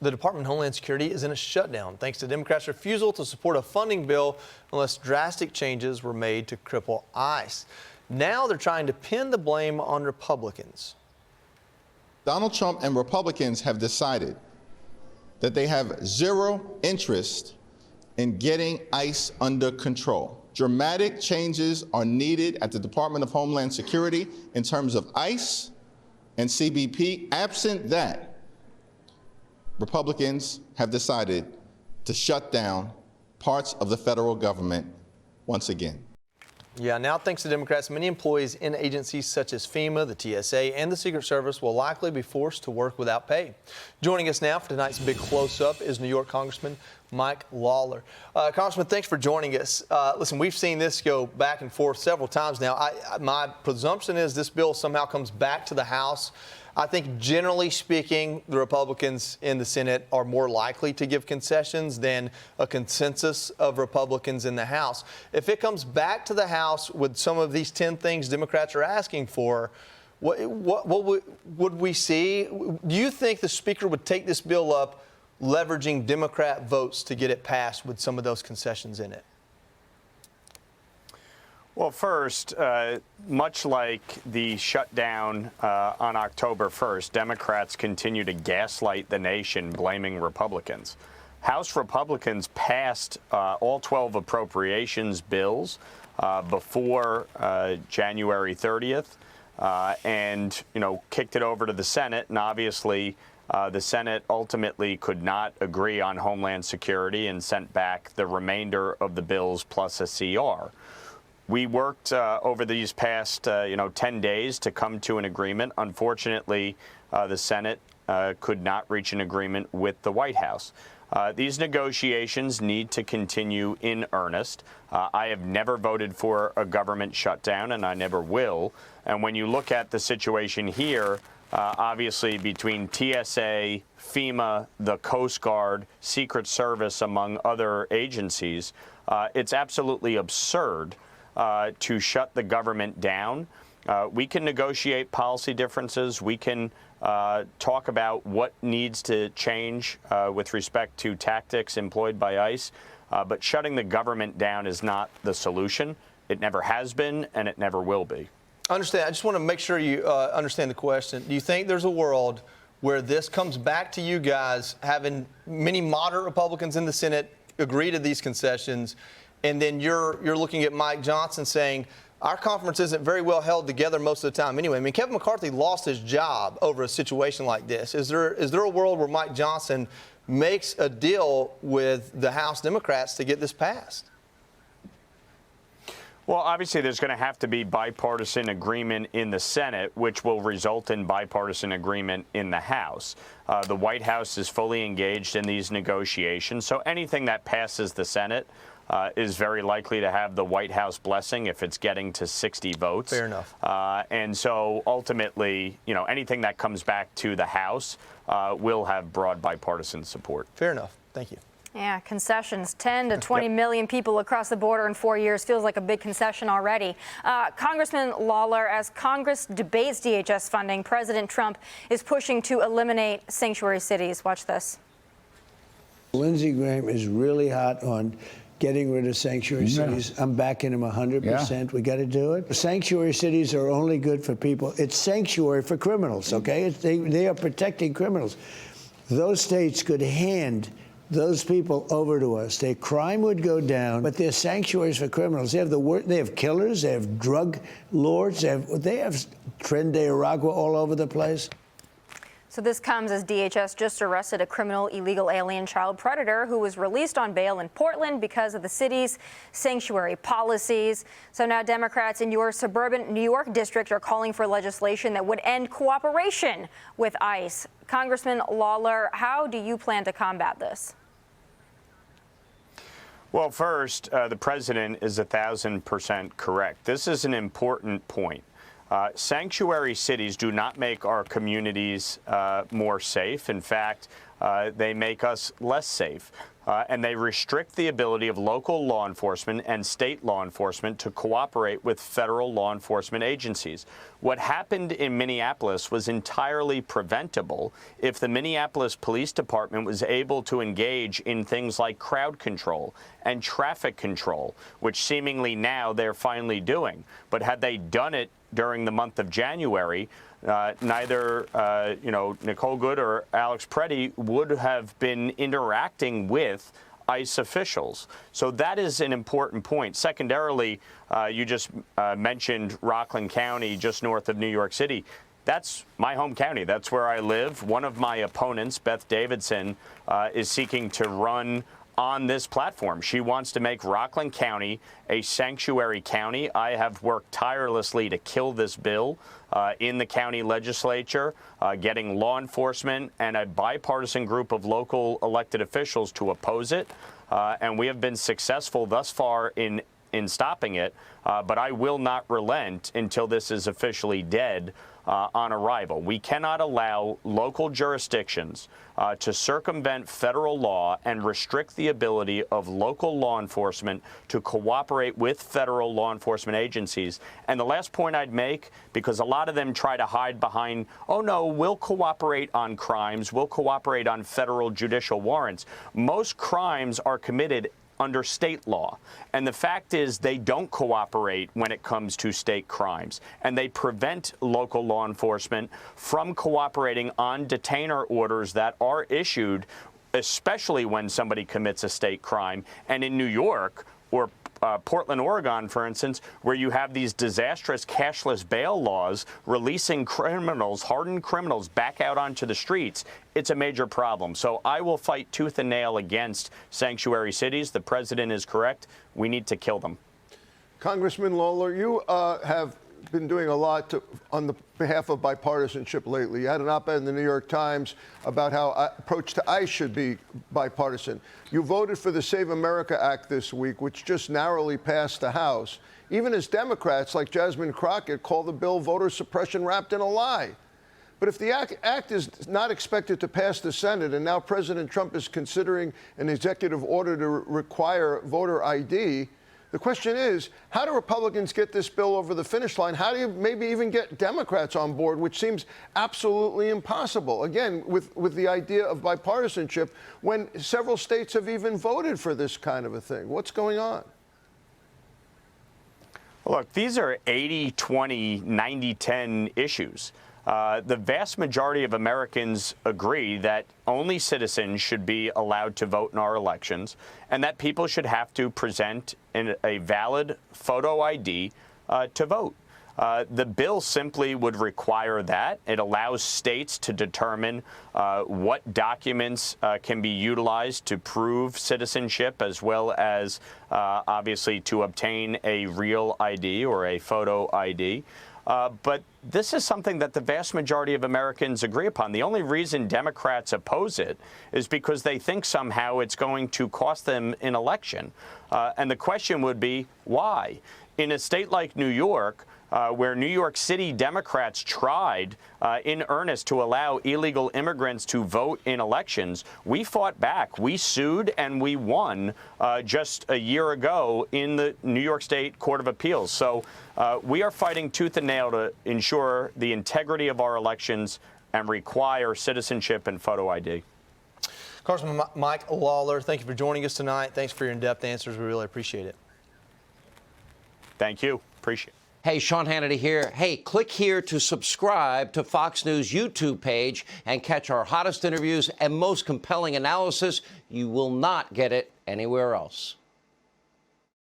The Department of Homeland Security is in a shutdown thanks to Democrats' refusal to support a funding bill unless drastic changes were made to cripple ICE. Now they're trying to pin the blame on Republicans. Donald Trump and Republicans have decided that they have zero interest in getting ICE under control. Dramatic changes are needed at the Department of Homeland Security in terms of ICE and CBP. Absent that, Republicans have decided to shut down parts of the federal government once again. Yeah, now thanks to Democrats, many employees in agencies such as FEMA, the TSA, and the Secret Service will likely be forced to work without pay. Joining us now for tonight's big close-up is New York Congressman Mike Lawler. Congressman, thanks for joining us. Listen, we've seen this go back and forth several times now. My presumption is this bill somehow comes back to the House. I think generally speaking, the Republicans in the Senate are more likely to give concessions than a consensus of Republicans in the House. If it comes back to the House with some of these 10 things Democrats are asking for, what would we see? Do you think the Speaker would take this bill up, leveraging Democrat votes to get it passed with some of those concessions in it? Well, first, much like the shutdown on October 1st, Democrats continue to gaslight the nation, blaming Republicans. House Republicans passed all 12 appropriations bills before January 30th and, kicked it over to the Senate. And obviously, the Senate ultimately could not agree on Homeland Security and sent back the remainder of the bills plus a CR. We worked over these past, 10 days to come to an agreement. Unfortunately, the Senate could not reach an agreement with the White House. These negotiations need to continue in earnest. I have never voted for a government shutdown, and I never will. And when you look at the situation here, obviously between TSA, FEMA, the Coast Guard, Secret Service, among other agencies, it's absolutely absurd to shut the government down. We can negotiate policy differences. We can talk about what needs to change with respect to tactics employed by ICE. But shutting the government down is not the solution. It never has been, and it never will be. I understand. I just want to make sure you understand the question. Do you think there's a world where this comes back to you guys, having many moderate Republicans in the Senate agree to these concessions, and then you're looking at Mike Johnson saying, our conference isn't very well held together most of the time anyway? I mean, Kevin McCarthy lost his job over a situation like this. Is there a world where Mike Johnson makes a deal with the House Democrats to get this passed? Well, obviously, there's going to have to be bipartisan agreement in the Senate, which will result in bipartisan agreement in the House. The White House is fully engaged in these negotiations, so anything that passes the Senate is very likely to have the White House blessing if it's getting to 60 votes. Fair enough. And so ultimately, anything that comes back to the House will have broad bipartisan support. Fair enough. Thank you. Yeah, concessions. 10 to 20 million people across the border in 4 years feels like a big concession already. Congressman Lawler, as Congress debates DHS funding, President Trump is pushing to eliminate sanctuary cities. Watch this. Lindsey Graham is really hot on getting rid of sanctuary cities. I'm backing him 100%. Yeah. We got to do it. Sanctuary cities are only good for people. It's sanctuary for criminals, okay? They are protecting criminals. Those states could hand those people over to us. Their crime would go down, but they're sanctuaries for criminals. They have killers, they have drug lords, they have Tren de Aragua all over the place. So this comes as DHS just arrested a criminal illegal alien child predator who was released on bail in Portland because of the city's sanctuary policies. So now Democrats in your suburban New York district are calling for legislation that would end cooperation with ICE. Congressman Lawler, how do you plan to combat this? Well, first, the president is 1,000% correct. This is an important point. Sanctuary cities do not make our communities more safe. In fact, They make us less safe. And they restrict the ability of local law enforcement and state law enforcement to cooperate with federal law enforcement agencies. What happened in Minneapolis was entirely preventable if the Minneapolis Police Department was able to engage in things like crowd control and traffic control, which seemingly now they're finally doing. But had they done it during the month of January, neither Nicole Good or Alex Preddy would have been interacting with ICE officials. So that is an important point. Secondarily, you just mentioned Rockland County, just north of New York City. That's my home county. That's where I live. One of my opponents, Beth Davidson, is seeking to run on this platform. She wants to make Rockland County a sanctuary county. I have worked tirelessly to kill this bill in the county legislature, getting law enforcement and a bipartisan group of local elected officials to oppose it. And we have been successful thus far in stopping it. But I will not relent until this is officially dead on arrival. We cannot allow local jurisdictions to circumvent federal law and restrict the ability of local law enforcement to cooperate with federal law enforcement agencies. And the last point I'd make, because a lot of them try to hide behind, oh no, we'll cooperate on crimes, we'll cooperate on federal judicial warrants. Most crimes are committed under state law. And the fact is they don't cooperate when it comes to state crimes. And they prevent local law enforcement from cooperating on detainer orders that are issued, especially when somebody commits a state crime. And in New York, or Portland, Oregon, for instance, where you have these disastrous cashless bail laws releasing criminals, hardened criminals, back out onto the streets, it's a major problem. So I will fight tooth and nail against sanctuary cities. The president is correct. We need to kill them. Congressman Lawler, you have been doing a lot on the behalf of bipartisanship lately. You had an op-ed in the New York Times about how approach to ICE should be bipartisan. You voted for the Save America Act this week, which just narrowly passed the House, even as Democrats like Jasmine Crockett call the bill voter suppression wrapped in a lie. But if the act is not expected to pass the Senate, and now President Trump is considering an executive order to require voter ID, the question is, how do Republicans get this bill over the finish line? How do you maybe even get Democrats on board, which seems absolutely impossible, again, with the idea of bipartisanship, when several states have even voted for this kind of a thing? What's going on? Look, these are 80-20, 90-10 issues. The vast majority of Americans agree that only citizens should be allowed to vote in our elections, and that people should have to present a valid photo ID to vote. The bill simply would require that. It allows states to determine what documents can be utilized to prove citizenship, as well as obviously to obtain a real ID or a photo ID. But this is something that the vast majority of Americans agree upon. The only reason Democrats oppose it is because they think somehow it's going to cost them an election. And the question would be, why? In a state like New York, where New York City Democrats tried in earnest to allow illegal immigrants to vote in elections, we fought back. We sued and we won just a year ago in the New York State Court of Appeals. So we are fighting tooth and nail to ensure the integrity of our elections and require citizenship and photo ID. Congressman Mike Lawler, thank you for joining us tonight. Thanks for your in-depth answers. We really appreciate it. Thank you. Appreciate it. Hey, Sean Hannity here. Hey, click here to subscribe to Fox News YouTube page and catch our hottest interviews and most compelling analysis. You will not get it anywhere else.